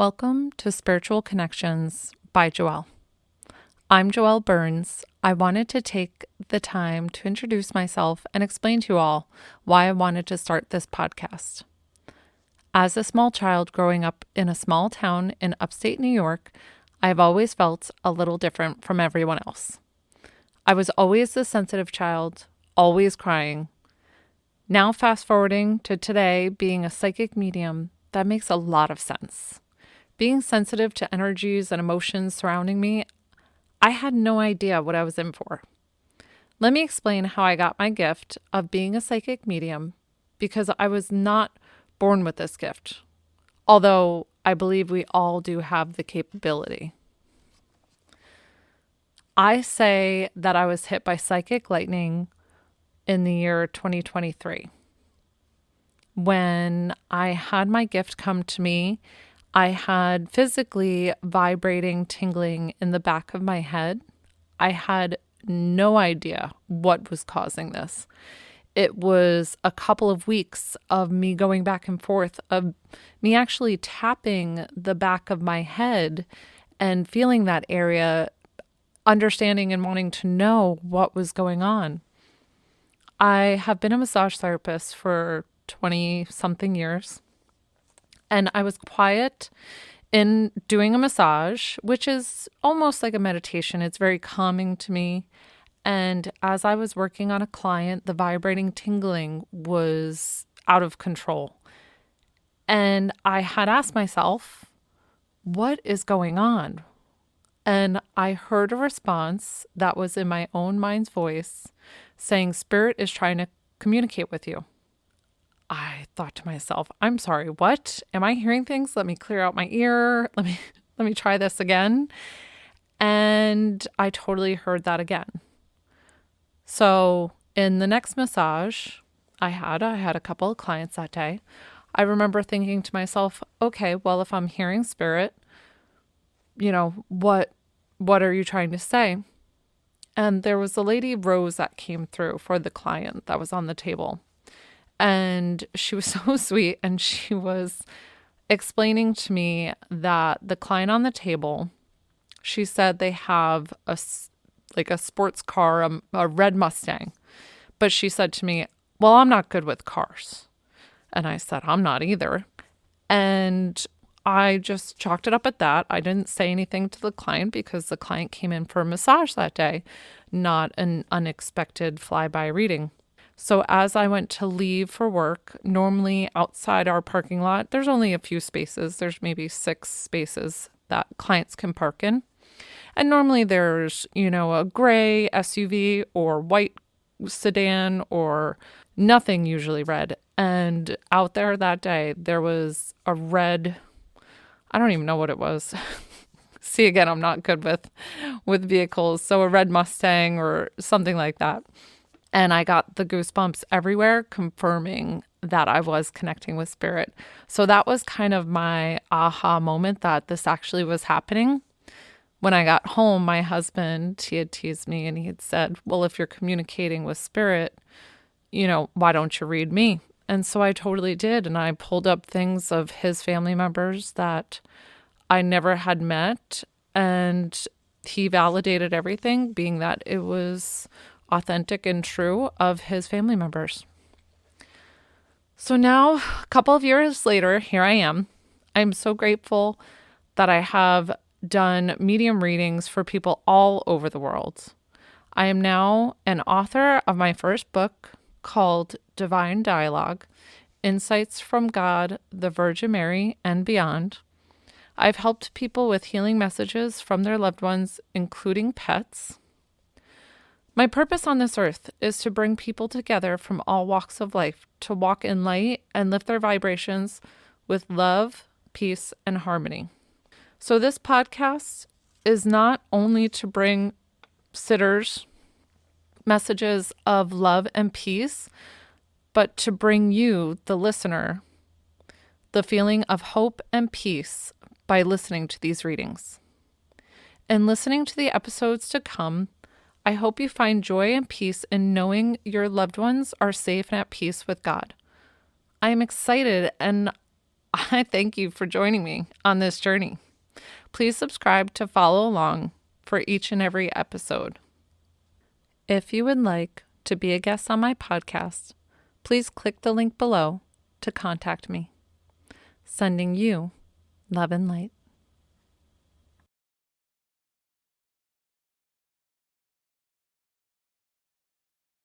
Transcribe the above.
Welcome to Spiritual Connections by Joelle. I'm Joelle Burns. I wanted to take the time to introduce myself and explain to you all why I wanted to start this podcast. As a small child growing up in a small town in upstate New York, I've always felt a little different from everyone else. I was always the sensitive child, always crying. Now fast forwarding to today being a psychic medium, that makes a lot of sense. Being sensitive to energies and emotions surrounding me, I had no idea what I was in for. Let me explain how I got my gift of being a psychic medium, because I was not born with this gift, although I believe we all do have the capability. I say that I was hit by psychic lightning in the year 2023. When I had my gift come to me, I had physically vibrating tingling in the back of my head. I had no idea what was causing this. It was a couple of weeks of me going back and forth, of me actually tapping the back of my head and feeling that area, understanding and wanting to know what was going on. I have been a massage therapist for 20 something years. And I was quiet in doing a massage, which is almost like a meditation. It's very calming to me. And as I was working on a client, the vibrating tingling was out of control. And I had asked myself, what is going on? And I heard a response that was in my own mind's voice saying, Spirit is trying to communicate with you. I thought to myself, I'm sorry, what? Am I hearing things? Let me clear out my ear. Let me try this again. And I totally heard that again. So in the next massage I had a couple of clients that day. I remember thinking to myself, okay, well, if I'm hearing spirit, what are you trying to say? And there was a lady, Rose, that came through for the client that was on the table. And she was so sweet, and she was explaining to me that the client on the table, she said they have a sports car, a red Mustang. But she said to me, well, I'm not good with cars. And I said, I'm not either. And I just chalked it up at that. I didn't say anything to the client because the client came in for a massage that day, not an unexpected flyby reading. So as I went to leave for work, normally outside our parking lot, there's only a few spaces. There's maybe 6 spaces that clients can park in. And normally there's, a gray SUV or white sedan or nothing, usually red. And out there that day, there was a red, I don't even know what it was. See, again, I'm not good with vehicles. So a red Mustang or something like that. And I got the goosebumps everywhere, confirming that I was connecting with spirit. So that was kind of my aha moment that this actually was happening. When I got home, my husband, he had teased me and he had said, well, if you're communicating with spirit, why don't you read me? And so I totally did. And I pulled up things of his family members that I never had met. And he validated everything, being that it was authentic and true of his family members. So now, a couple of years later, here I am. I'm so grateful that I have done medium readings for people all over the world. I am now an author of my first book called Divine Dialogue, Insights from God, the Virgin Mary, and Beyond. I've helped people with healing messages from their loved ones, including pets. My purpose on this earth is to bring people together from all walks of life to walk in light and lift their vibrations with love, peace, and harmony. So this podcast is not only to bring sitters messages of love and peace, but to bring you, the listener, the feeling of hope and peace by listening to these readings. In listening to the episodes to come, I hope you find joy and peace in knowing your loved ones are safe and at peace with God. I am excited and I thank you for joining me on this journey. Please subscribe to follow along for each and every episode. If you would like to be a guest on my podcast, please click the link below to contact me. Sending you love and light.